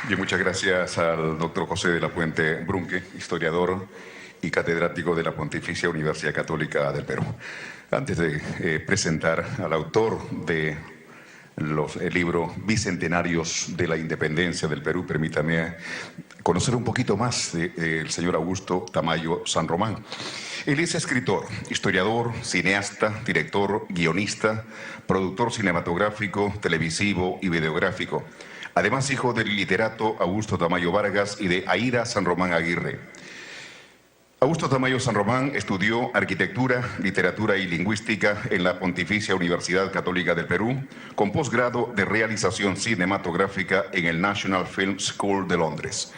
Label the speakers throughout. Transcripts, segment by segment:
Speaker 1: Y muchas gracias al doctor José de la Puente Brunque, historiador y catedrático de la Pontificia Universidad Católica del Perú. Antes de presentar al autor de el libro Bicentenarios de la Independencia del Perú, permítame conocer un poquito más del señor Augusto Tamayo San Román. Él es escritor, historiador, cineasta, director, guionista, productor cinematográfico, televisivo y videográfico. Además, hijo del literato Augusto Tamayo Vargas y de Aída San Román Aguirre. Augusto Tamayo San Román estudió arquitectura, literatura y lingüística en la Pontificia Universidad Católica del Perú, con posgrado de realización cinematográfica en el National Film School de Londres.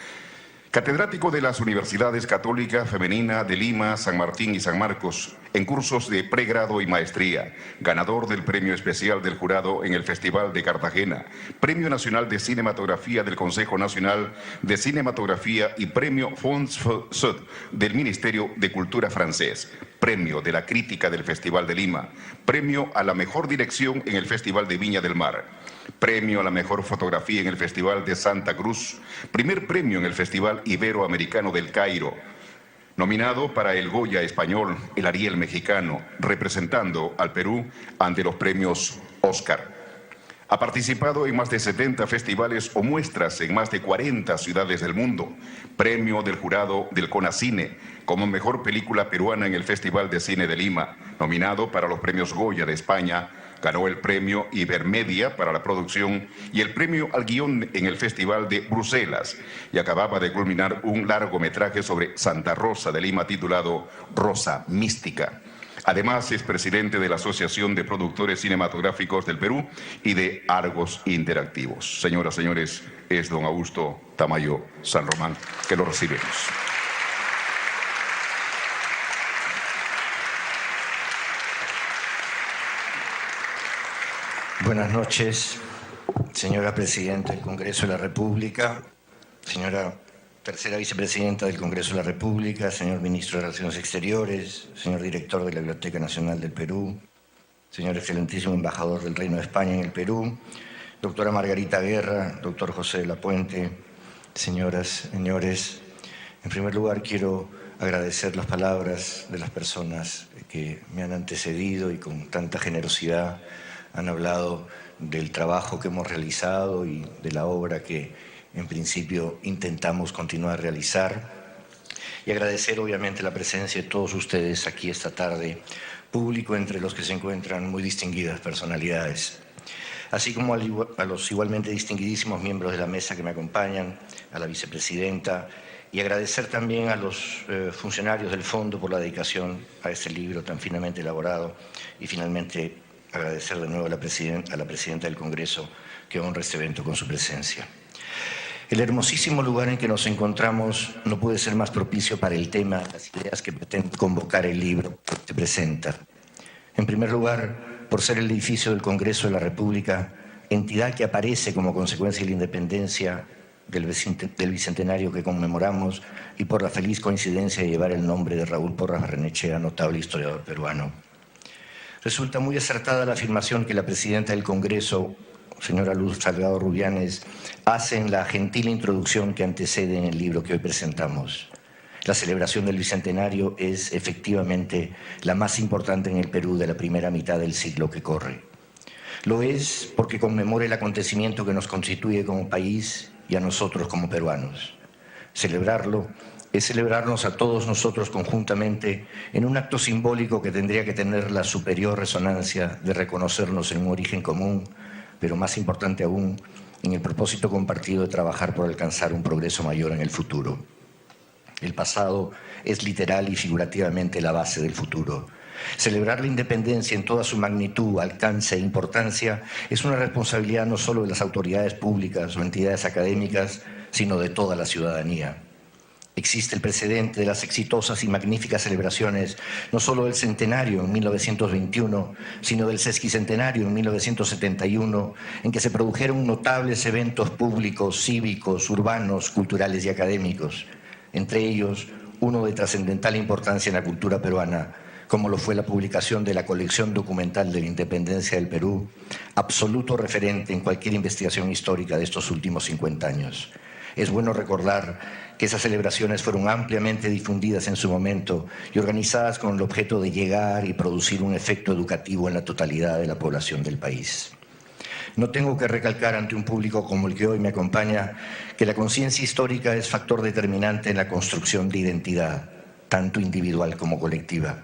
Speaker 1: Catedrático de las Universidades Católica Femenina de Lima, San Martín y San Marcos, en cursos de pregrado y maestría, ganador del Premio Especial del Jurado en el Festival de Cartagena, Premio Nacional de Cinematografía del Consejo Nacional de Cinematografía y Premio Fons Sud del Ministerio de Cultura francés, Premio de la Crítica del Festival de Lima, Premio a la Mejor Dirección en el Festival de Viña del Mar, Premio a la Mejor Fotografía en el Festival de Santa Cruz, primer premio en el Festival Iberoamericano del Cairo, nominado para el Goya español, el Ariel mexicano, representando al Perú ante los premios Oscar. Ha participado en más de 70 festivales o muestras en más de 40 ciudades del mundo. Premio del jurado del CONACINE como mejor película peruana en el Festival de Cine de Lima, nominado para los premios Goya de España. Ganó el premio Ibermedia para la producción y el premio al guión en el Festival de Bruselas y acababa de culminar un largometraje sobre Santa Rosa de Lima titulado Rosa Mística. Además, es presidente de la Asociación de Productores Cinematográficos del Perú y de Argos Interactivos. Señoras, señores, es don Augusto Tamayo San Román, que lo recibimos.
Speaker 2: Buenas noches, señora Presidenta del Congreso de la República, señora Tercera Vicepresidenta del Congreso de la República, señor Ministro de Relaciones Exteriores, señor Director de la Biblioteca Nacional del Perú, señor Excelentísimo Embajador del Reino de España en el Perú, doctora Margarita Guerra, doctor José de la Puente, señoras, señores. En primer lugar, quiero agradecer las palabras de las personas que me han antecedido y con tanta generosidad han hablado del trabajo que hemos realizado y de la obra que en principio intentamos continuar a realizar y agradecer obviamente la presencia de todos ustedes aquí esta tarde, público entre los que se encuentran muy distinguidas personalidades, así como a los igualmente distinguidísimos miembros de la mesa que me acompañan, a la vicepresidenta, y agradecer también a los funcionarios del Fondo por la dedicación a este libro tan finamente elaborado y finalmente agradecer de nuevo a la Presidenta del Congreso que honra este evento con su presencia. El hermosísimo lugar en que nos encontramos no puede ser más propicio para el tema, las ideas que pretende convocar el libro que se presenta. En primer lugar, por ser el edificio del Congreso de la República, entidad que aparece como consecuencia de la independencia del bicentenario que conmemoramos y por la feliz coincidencia de llevar el nombre de Raúl Porras Barrenechea, notable historiador peruano. Resulta muy acertada la afirmación que la Presidenta del Congreso, señora Luz Salgado Rubianes, hace en la gentil introducción que antecede en el libro que hoy presentamos. La celebración del Bicentenario es efectivamente la más importante en el Perú de la primera mitad del siglo que corre. Lo es porque conmemora el acontecimiento que nos constituye como país y a nosotros como peruanos. Celebrarlo es celebrarnos a todos nosotros conjuntamente en un acto simbólico que tendría que tener la superior resonancia de reconocernos en un origen común, pero más importante aún, en el propósito compartido de trabajar por alcanzar un progreso mayor en el futuro. El pasado es literal y figurativamente la base del futuro. Celebrar la independencia en toda su magnitud, alcance e importancia es una responsabilidad no solo de las autoridades públicas o entidades académicas, sino de toda la ciudadanía. Existe el precedente de las exitosas y magníficas celebraciones, no solo del centenario en 1921, sino del sesquicentenario en 1971, en que se produjeron notables eventos públicos, cívicos, urbanos, culturales y académicos. Entre ellos, uno de trascendental importancia en la cultura peruana, como lo fue la publicación de la colección documental de la independencia del Perú, absoluto referente en cualquier investigación histórica de estos últimos 50 años. Es bueno recordar que esas celebraciones fueron ampliamente difundidas en su momento y organizadas con el objeto de llegar y producir un efecto educativo en la totalidad de la población del país. No tengo que recalcar ante un público como el que hoy me acompaña que la conciencia histórica es factor determinante en la construcción de identidad, tanto individual como colectiva.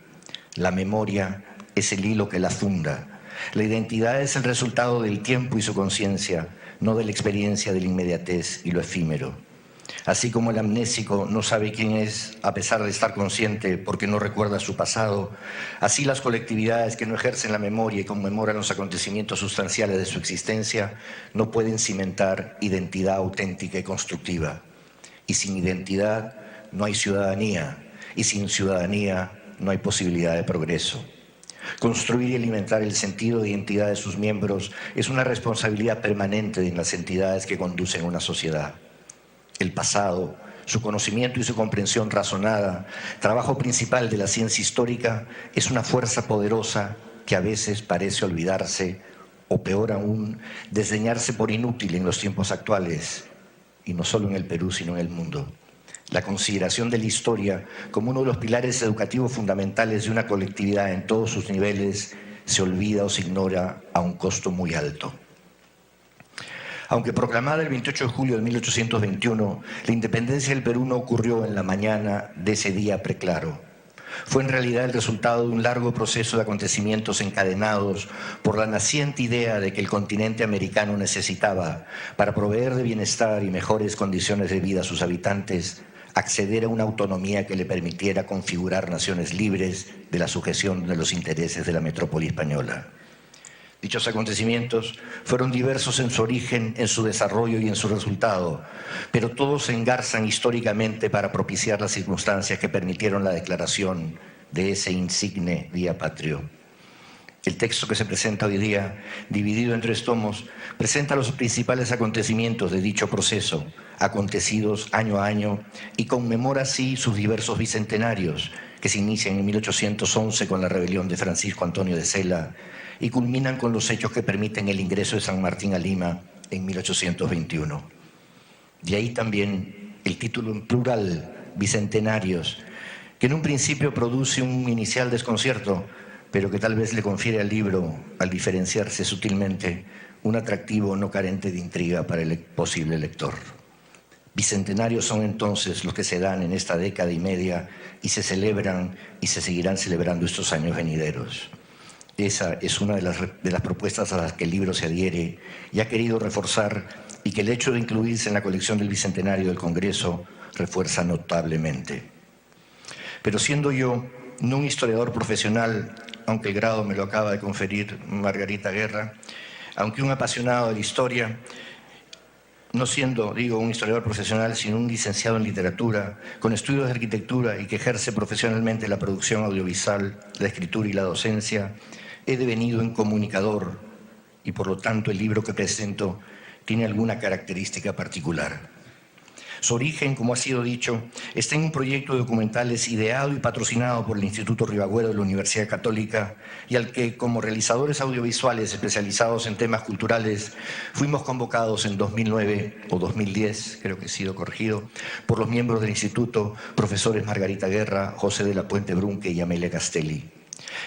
Speaker 2: La memoria es el hilo que la funda. La identidad es el resultado del tiempo y su conciencia, no de la experiencia de la inmediatez y lo efímero. Así como el amnésico no sabe quién es a pesar de estar consciente porque no recuerda su pasado, así las colectividades que no ejercen la memoria y conmemoran los acontecimientos sustanciales de su existencia no pueden cimentar identidad auténtica y constructiva. Y sin identidad no hay ciudadanía, y sin ciudadanía no hay posibilidad de progreso. Construir y alimentar el sentido de identidad de sus miembros es una responsabilidad permanente en las entidades que conducen una sociedad. El pasado, su conocimiento y su comprensión razonada, trabajo principal de la ciencia histórica, es una fuerza poderosa que a veces parece olvidarse o, peor aún, desdeñarse por inútil en los tiempos actuales, y no solo en el Perú, sino en el mundo. La consideración de la historia como uno de los pilares educativos fundamentales de una colectividad en todos sus niveles se olvida o se ignora a un costo muy alto. Aunque proclamada el 28 de julio de 1821, la independencia del Perú no ocurrió en la mañana de ese día preclaro. Fue en realidad el resultado de un largo proceso de acontecimientos encadenados por la naciente idea de que el continente americano necesitaba, para proveer de bienestar y mejores condiciones de vida a sus habitantes, acceder a una autonomía que le permitiera configurar naciones libres de la sujeción de los intereses de la metrópoli española. Dichos acontecimientos fueron diversos en su origen, en su desarrollo y en su resultado, pero todos se engarzan históricamente para propiciar las circunstancias que permitieron la declaración de ese insigne Día Patrio. El texto que se presenta hoy día, dividido en 3 tomos, presenta los principales acontecimientos de dicho proceso, acontecidos año a año, y conmemora así sus diversos bicentenarios, que se inician en 1811 con la rebelión de Francisco Antonio de Sela y culminan con los hechos que permiten el ingreso de San Martín a Lima en 1821. De ahí también el título en plural, Bicentenarios, que en un principio produce un inicial desconcierto, pero que tal vez le confiere al libro, al diferenciarse sutilmente, un atractivo no carente de intriga para el posible lector. Bicentenarios son entonces los que se dan en esta década y media y se celebran y se seguirán celebrando estos años venideros. Esa es una de las propuestas a las que el libro se adhiere y ha querido reforzar, y que el hecho de incluirse en la colección del Bicentenario del Congreso refuerza notablemente. Pero siendo yo no un historiador profesional, aunque el grado me lo acaba de conferir Margarita Guerra, aunque un apasionado de la historia, no siendo, un historiador profesional, sino un licenciado en literatura, con estudios de arquitectura y que ejerce profesionalmente la producción audiovisual, la escritura y la docencia, he devenido en comunicador y por lo tanto el libro que presento tiene alguna característica particular. Su origen, como ha sido dicho, está en un proyecto de documentales ideado y patrocinado por el Instituto Ribagüero de la Universidad Católica y al que, como realizadores audiovisuales especializados en temas culturales, fuimos convocados en 2009 o 2010, creo que he sido corregido, por los miembros del Instituto, profesores Margarita Guerra, José de la Puente Brunque y Amelia Castelli.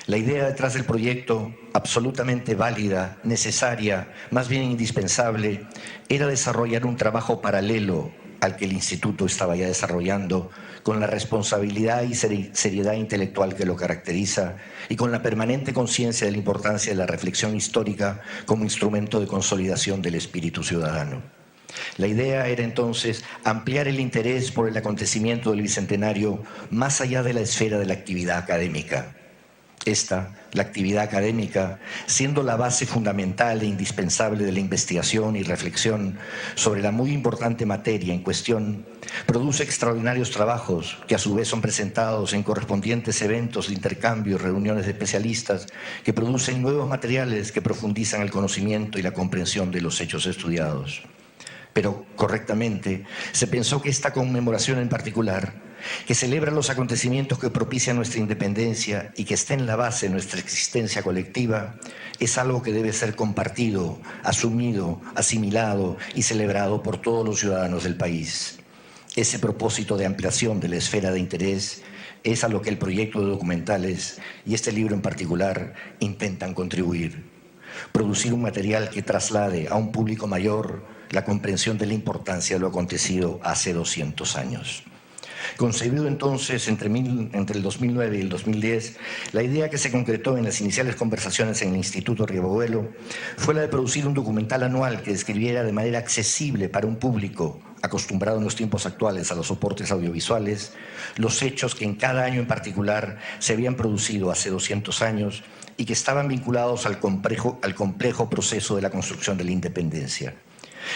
Speaker 2: La idea detrás del proyecto, absolutamente válida, necesaria, más bien indispensable, era desarrollar un trabajo paralelo al que el Instituto estaba ya desarrollando, con la responsabilidad y seriedad intelectual que lo caracteriza y con la permanente conciencia de la importancia de la reflexión histórica como instrumento de consolidación del espíritu ciudadano. La idea era entonces ampliar el interés por el acontecimiento del Bicentenario más allá de la esfera de la actividad académica. Esta, la actividad académica, siendo la base fundamental e indispensable de la investigación y reflexión sobre la muy importante materia en cuestión, produce extraordinarios trabajos que a su vez son presentados en correspondientes eventos de intercambio y reuniones de especialistas que producen nuevos materiales que profundizan el conocimiento y la comprensión de los hechos estudiados. pero correctamente, se pensó que esta conmemoración en particular, que celebra los acontecimientos que propician nuestra independencia y que está en la base de nuestra existencia colectiva, es algo que debe ser compartido, asumido, asimilado y celebrado por todos los ciudadanos del país. Ese propósito de ampliación de la esfera de interés es a lo que el proyecto de documentales y este libro en particular intentan contribuir. Producir un material que traslade a un público mayor la comprensión de la importancia de lo acontecido hace 200 años. Concebido entonces entre el 2009 y el 2010, la idea que se concretó en las iniciales conversaciones en el Instituto Rivabuelo fue la de producir un documental anual que describiera de manera accesible para un público acostumbrado en los tiempos actuales a los soportes audiovisuales, los hechos que en cada año en particular se habían producido hace 200 años y que estaban vinculados al complejo proceso de la construcción de la independencia.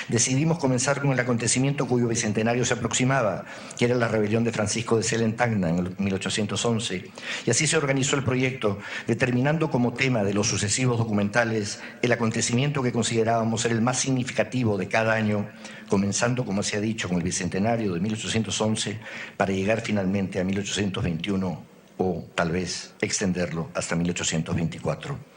Speaker 2: Decidimos comenzar con el acontecimiento cuyo bicentenario se aproximaba, que era la rebelión de Francisco de Sela en Tacna en 1811, y así se organizó el proyecto, determinando como tema de los sucesivos documentales el acontecimiento que considerábamos ser el más significativo de cada año, comenzando, como se ha dicho, con el bicentenario de 1811, para llegar finalmente a 1821 o tal vez extenderlo hasta 1824.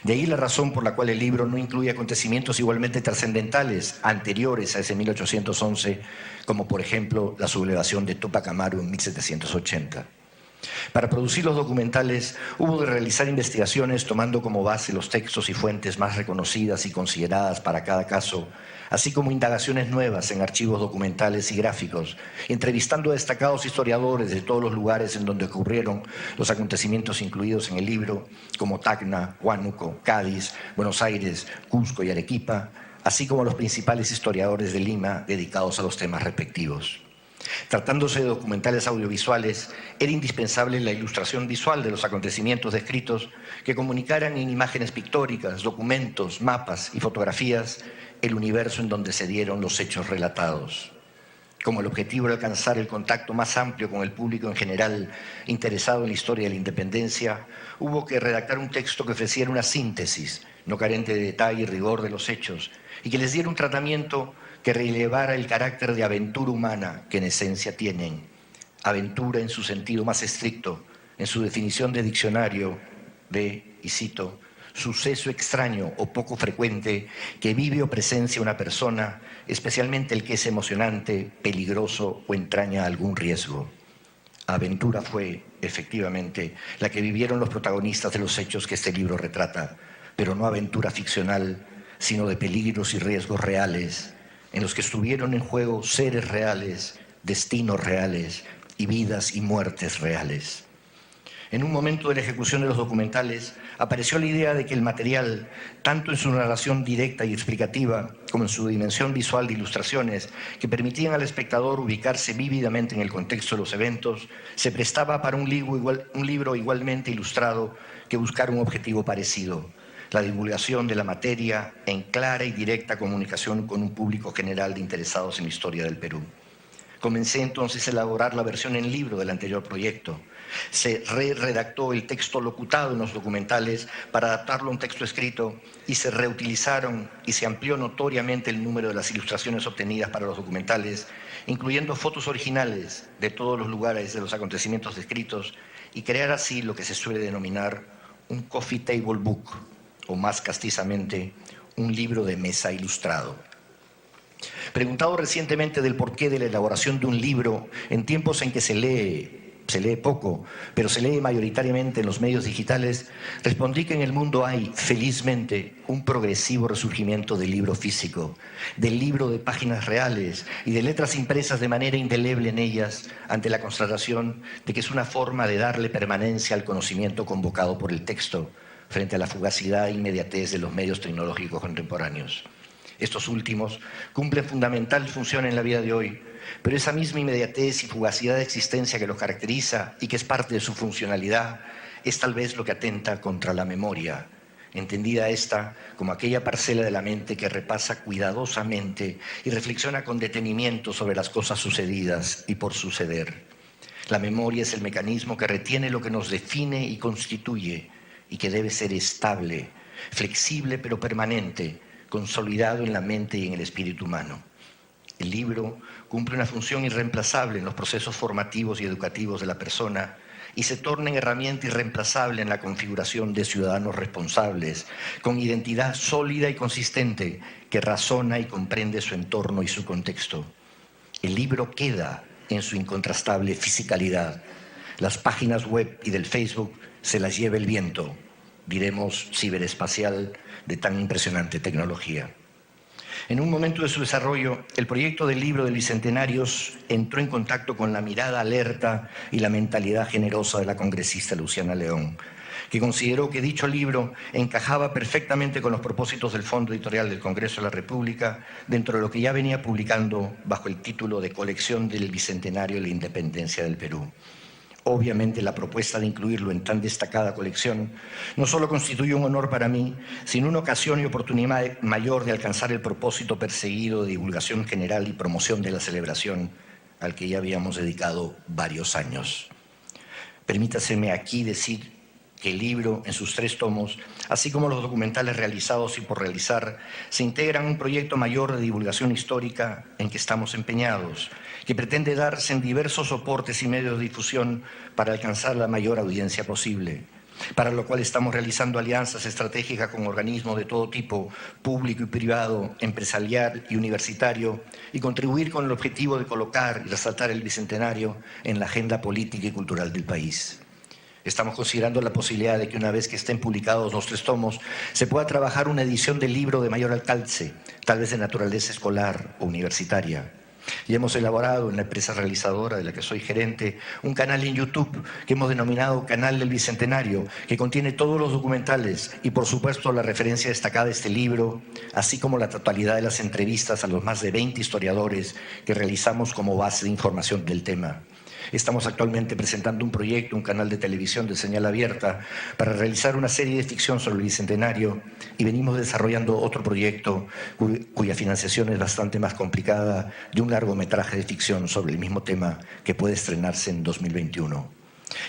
Speaker 2: De ahí la razón por la cual el libro no incluye acontecimientos igualmente trascendentales anteriores a ese 1811, como por ejemplo la sublevación de Túpac Amaru en 1780. Para producir los documentales hubo de realizar investigaciones tomando como base los textos y fuentes más reconocidas y consideradas para cada caso, así como indagaciones nuevas en archivos documentales y gráficos, entrevistando a destacados historiadores de todos los lugares en donde ocurrieron los acontecimientos incluidos en el libro, como Tacna, Huánuco, Cádiz, Buenos Aires, Cusco y Arequipa, así como los principales historiadores de Lima dedicados a los temas respectivos. Tratándose de documentales audiovisuales, era indispensable la ilustración visual de los acontecimientos descritos que comunicaran en imágenes pictóricas, documentos, mapas y fotografías el universo en donde se dieron los hechos relatados. Como el objetivo era alcanzar el contacto más amplio con el público en general interesado en la historia de la independencia, hubo que redactar un texto que ofreciera una síntesis, no carente de detalle y rigor de los hechos, y que les diera un tratamiento que relevara el carácter de aventura humana que en esencia tienen. Aventura en su sentido más estricto, en su definición de diccionario de, y cito, suceso extraño o poco frecuente que vive o presencia una persona, especialmente el que es emocionante, peligroso o entraña algún riesgo. Aventura fue, efectivamente, la que vivieron los protagonistas de los hechos que este libro retrata, pero no aventura ficcional, sino de peligros y riesgos reales, en los que estuvieron en juego seres reales, destinos reales y vidas y muertes reales. En un momento de la ejecución de los documentales, apareció la idea de que el material, tanto en su narración directa y explicativa, como en su dimensión visual de ilustraciones, que permitían al espectador ubicarse vívidamente en el contexto de los eventos, se prestaba para un libro igualmente ilustrado que buscara un objetivo parecido: la divulgación de la materia en clara y directa comunicación con un público general de interesados en la historia del Perú. Comencé entonces a elaborar la versión en libro del anterior proyecto. Se redactó el texto locutado en los documentales para adaptarlo a un texto escrito y se reutilizaron y se amplió notoriamente el número de las ilustraciones obtenidas para los documentales, incluyendo fotos originales de todos los lugares de los acontecimientos descritos, y crear así lo que se suele denominar un coffee table book, o más castizamente, un libro de mesa ilustrado. Preguntado recientemente del porqué de la elaboración de un libro en tiempos en que se lee poco, pero se lee mayoritariamente en los medios digitales, respondí que en el mundo hay, felizmente, un progresivo resurgimiento del libro físico, del libro de páginas reales y de letras impresas de manera indeleble en ellas, ante la constatación de que es una forma de darle permanencia al conocimiento convocado por el texto, frente a la fugacidad e inmediatez de los medios tecnológicos contemporáneos. Estos últimos cumplen fundamental función en la vida de hoy, pero esa misma inmediatez y fugacidad de existencia que los caracteriza y que es parte de su funcionalidad es tal vez lo que atenta contra la memoria, entendida esta como aquella parcela de la mente que repasa cuidadosamente y reflexiona con detenimiento sobre las cosas sucedidas y por suceder. La memoria es el mecanismo que retiene lo que nos define y constituye y que debe ser estable, flexible pero permanente, consolidado en la mente y en el espíritu humano. El libro cumple una función irreemplazable en los procesos formativos y educativos de la persona y se torna en herramienta irreemplazable en la configuración de ciudadanos responsables, con identidad sólida y consistente que razona y comprende su entorno y su contexto. El libro queda en su incontrastable fisicalidad. Las páginas web y del Facebook se las lleva el viento, diremos ciberespacial, de tan impresionante tecnología. En un momento de su desarrollo, el proyecto del libro del Bicentenarios entró en contacto con la mirada alerta y la mentalidad generosa de la congresista Luciana León, que consideró que dicho libro encajaba perfectamente con los propósitos del Fondo Editorial del Congreso de la República dentro de lo que ya venía publicando bajo el título de Colección del Bicentenario de la Independencia del Perú. Obviamente la propuesta de incluirlo en tan destacada colección no solo constituye un honor para mí, sino una ocasión y oportunidad mayor de alcanzar el propósito perseguido de divulgación general y promoción de la celebración al que ya habíamos dedicado varios años. Permítaseme aquí decir que el libro, en sus 3 tomos, así como los documentales realizados y por realizar, se integran en un proyecto mayor de divulgación histórica en que estamos empeñados, que pretende darse en diversos soportes y medios de difusión para alcanzar la mayor audiencia posible, para lo cual estamos realizando alianzas estratégicas con organismos de todo tipo, público y privado, empresarial y universitario, y contribuir con el objetivo de colocar y resaltar el Bicentenario en la agenda política y cultural del país. Estamos considerando la posibilidad de que una vez que estén publicados los 3 tomos, se pueda trabajar una edición del libro de mayor alcance, tal vez de naturaleza escolar o universitaria. Y hemos elaborado en la empresa realizadora de la que soy gerente un canal en YouTube que hemos denominado Canal del Bicentenario, que contiene todos los documentales y por supuesto la referencia destacada de este libro, así como la totalidad de las entrevistas a los más de 20 historiadores que realizamos como base de información del tema. Estamos actualmente presentando un proyecto, un canal de televisión de señal abierta, para realizar una serie de ficción sobre el Bicentenario y venimos desarrollando otro proyecto cuya financiación es bastante más complicada, de un largometraje de ficción sobre el mismo tema que puede estrenarse en 2021.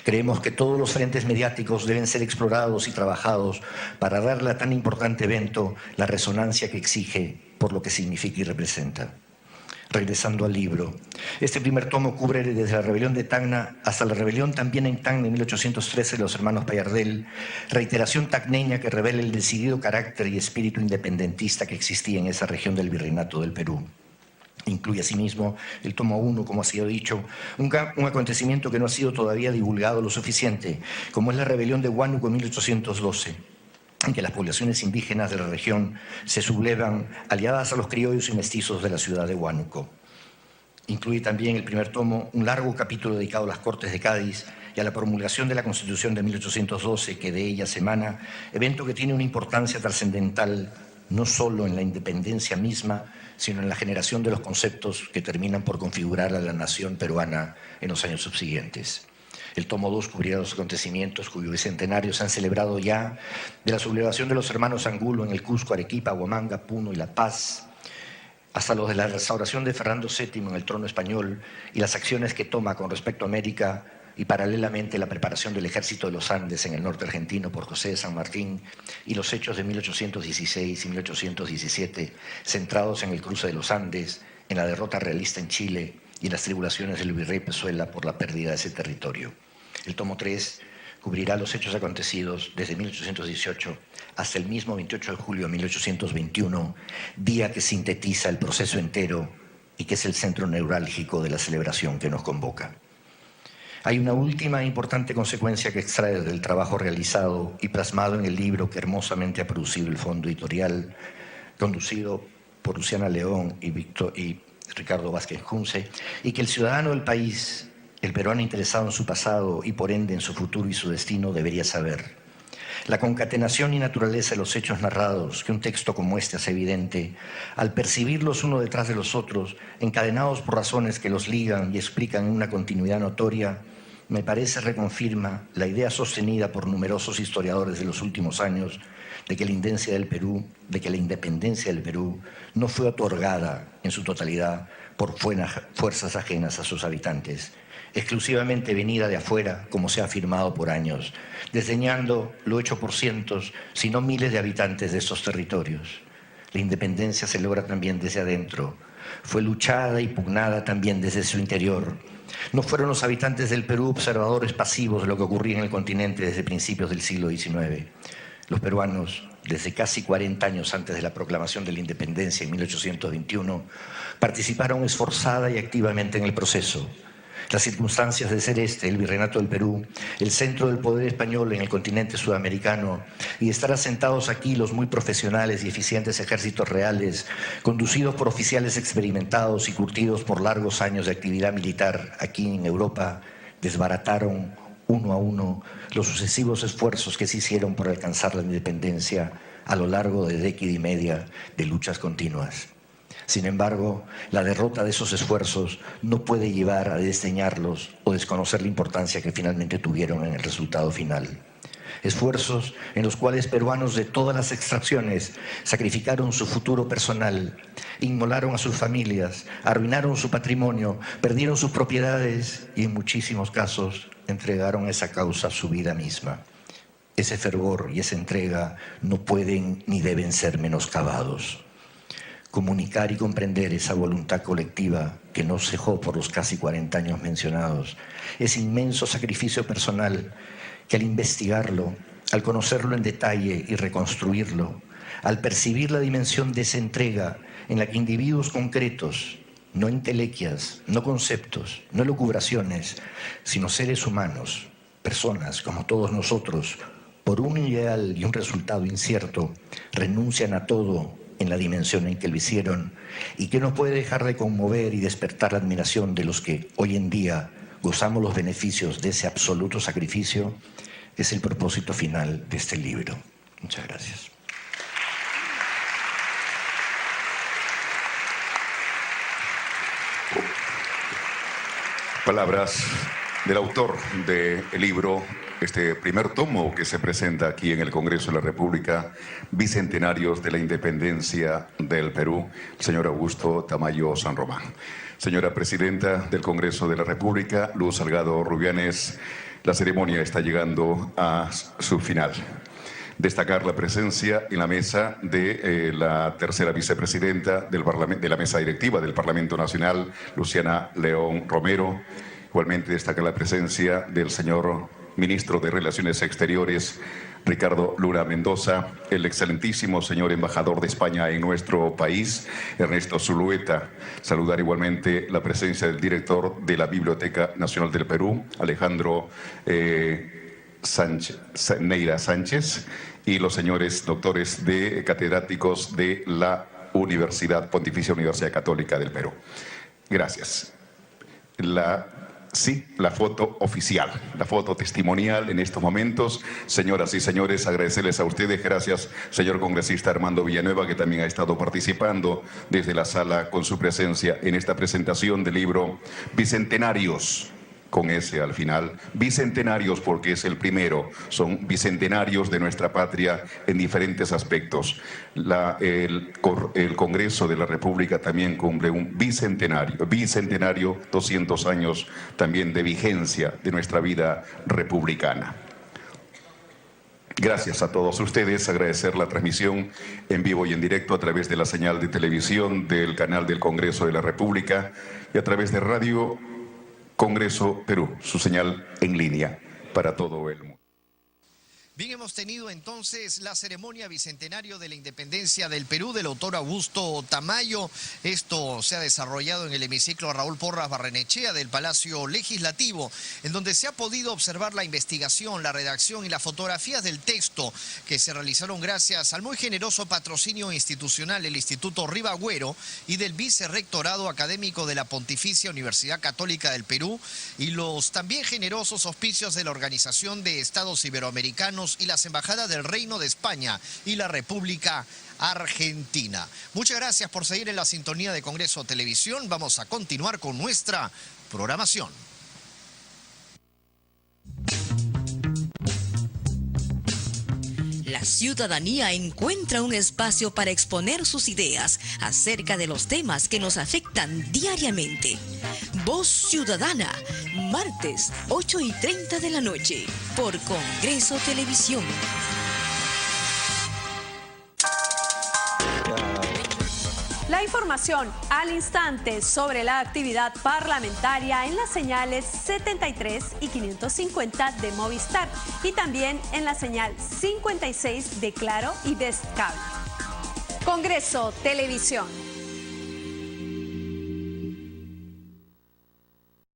Speaker 2: Creemos que todos los frentes mediáticos deben ser explorados y trabajados para darle a tan importante evento la resonancia que exige por lo que significa y representa. Regresando al libro, este primer tomo cubre desde la rebelión de Tacna hasta la rebelión también en Tacna en 1813 de los hermanos Pallardel, reiteración tacneña que revela el decidido carácter y espíritu independentista que existía en esa región del Virreinato del Perú. Incluye asimismo el tomo 1, como ha sido dicho, un acontecimiento que no ha sido todavía divulgado lo suficiente, como es la rebelión de Huánuco en 1812. En que las poblaciones indígenas de la región se sublevan aliadas a los criollos y mestizos de la ciudad de Huánuco. Incluye también el primer tomo un largo capítulo dedicado a las Cortes de Cádiz y a la promulgación de la Constitución de 1812, que de ella se emana, evento que tiene una importancia trascendental no solo en la independencia misma, sino en la generación de los conceptos que terminan por configurar a la nación peruana en los años subsiguientes. El tomo 2 cubrirá los acontecimientos cuyos bicentenarios se han celebrado ya, de la sublevación de los hermanos Angulo en el Cusco, Arequipa, Huamanga, Puno y La Paz, hasta los de la restauración de Fernando VII en el trono español y las acciones que toma con respecto a América y paralelamente la preparación del ejército de los Andes en el norte argentino por José de San Martín y los hechos de 1816 y 1817 centrados en el cruce de los Andes, en la derrota realista en Chile y las tribulaciones del virrey Pezuela por la pérdida de ese territorio. El tomo 3 cubrirá los hechos acontecidos desde 1818 hasta el mismo 28 de julio de 1821, día que sintetiza el proceso entero y que es el centro neurálgico de la celebración que nos convoca. Hay una última importante consecuencia que extrae del trabajo realizado y plasmado en el libro que hermosamente ha producido el Fondo Editorial, conducido por Luciana León y Ricardo Vázquez Junce, y que el ciudadano del país, el peruano interesado en su pasado y por ende en su futuro y su destino, debería saber. La concatenación y naturaleza de los hechos narrados que un texto como este hace evidente, al percibirlos uno detrás de los otros, encadenados por razones que los ligan y explican una continuidad notoria, me parece reconfirma la idea sostenida por numerosos historiadores de los últimos años de que la independencia del Perú no fue otorgada en su totalidad por fuerzas ajenas a sus habitantes, exclusivamente venida de afuera, como se ha afirmado por años, desdeñando lo hecho por cientos, si no miles de habitantes de estos territorios. La independencia se logra también desde adentro, fue luchada y pugnada también desde su interior. No fueron los habitantes del Perú observadores pasivos de lo que ocurría en el continente desde principios del siglo XIX. Los peruanos, desde casi 40 años antes de la proclamación de la independencia en 1821, participaron esforzada y activamente en el proceso. Las circunstancias de ser el Virreinato del Perú, el centro del poder español en el continente sudamericano, y estar asentados aquí los muy profesionales y eficientes ejércitos reales, conducidos por oficiales experimentados y curtidos por largos años de actividad militar aquí en Europa, desbarataron uno a uno los sucesivos esfuerzos que se hicieron por alcanzar la independencia a lo largo de década y media de luchas continuas. Sin embargo, la derrota de esos esfuerzos no puede llevar a desdeñarlos o desconocer la importancia que finalmente tuvieron en el resultado final. Esfuerzos en los cuales peruanos de todas las extracciones sacrificaron su futuro personal, inmolaron a sus familias, arruinaron su patrimonio, perdieron sus propiedades y en muchísimos casos entregaron a esa causa su vida misma. Ese fervor y esa entrega no pueden ni deben ser menoscabados. Comunicar y comprender esa voluntad colectiva que no cejó por los casi 40 años mencionados, ese inmenso sacrificio personal que al investigarlo, al conocerlo en detalle y reconstruirlo, al percibir la dimensión de esa entrega en la que individuos concretos, no entelequias, no conceptos, no elucubraciones, sino seres humanos, personas como todos nosotros, por un ideal y un resultado incierto, renuncian a todo en la dimensión en que lo hicieron y que no puede dejar de conmover y despertar la admiración de los que hoy en día gozamos los beneficios de ese absoluto sacrificio, es el propósito final de este libro. Muchas gracias.
Speaker 1: Palabras del autor del libro, este primer tomo que se presenta aquí en el Congreso de la República, Bicentenarios de la Independencia del Perú, el señor Augusto Tamayo San Román. Señora Presidenta del Congreso de la República, Luz Salgado Rubianes, la ceremonia está llegando a su final. Destacar la presencia en la mesa de la tercera vicepresidenta de la mesa directiva del Parlamento Nacional, Luciana León Romero. Igualmente destaca la presencia del señor ministro de Relaciones Exteriores, Ricardo Luna Mendoza, el excelentísimo señor embajador de España en nuestro país, Ernesto Zulueta. Saludar igualmente la presencia del director de la Biblioteca Nacional del Perú, Alejandro Neira Sánchez, y los señores doctores catedráticos de la Pontificia Universidad Católica del Perú. Gracias. La foto oficial, la foto testimonial en estos momentos. Señoras y señores, agradecerles a ustedes. Gracias, señor congresista Armando Villanueva, que también ha estado participando desde la sala con su presencia en esta presentación del libro Bicentenarios, con ese al final. Bicentenarios porque es el primero, son bicentenarios de nuestra patria en diferentes aspectos. El Congreso de la República también cumple un bicentenario, 200 años también de vigencia de nuestra vida republicana. Gracias a todos ustedes, agradecer la transmisión en vivo y en directo a través de la señal de televisión del canal del Congreso de la República y a través de Radio Congreso Perú, su señal en línea para todo el mundo.
Speaker 3: Bien, hemos tenido entonces la ceremonia bicentenario de la independencia del Perú del autor Augusto Tamayo. Esto se ha desarrollado en el hemiciclo Raúl Porras Barrenechea del Palacio Legislativo, en donde se ha podido observar la investigación, la redacción y las fotografías del texto que se realizaron gracias al muy generoso patrocinio institucional del Instituto Ribagüero y del Vicerrectorado Académico de la Pontificia Universidad Católica del Perú y los también generosos auspicios de la Organización de Estados Iberoamericanos y las embajadas del Reino de España y la República Argentina. Muchas gracias por seguir en la sintonía de Congreso Televisión. Vamos a continuar con nuestra programación.
Speaker 4: La ciudadanía encuentra un espacio para exponer sus ideas acerca de los temas que nos afectan diariamente. Voz Ciudadana, martes 8:30 de la noche, por Congreso Televisión.
Speaker 5: La La información al instante sobre la actividad parlamentaria en las señales 73 y 550 de Movistar y también en la señal 56 de Claro y Best Cable. Congreso Televisión.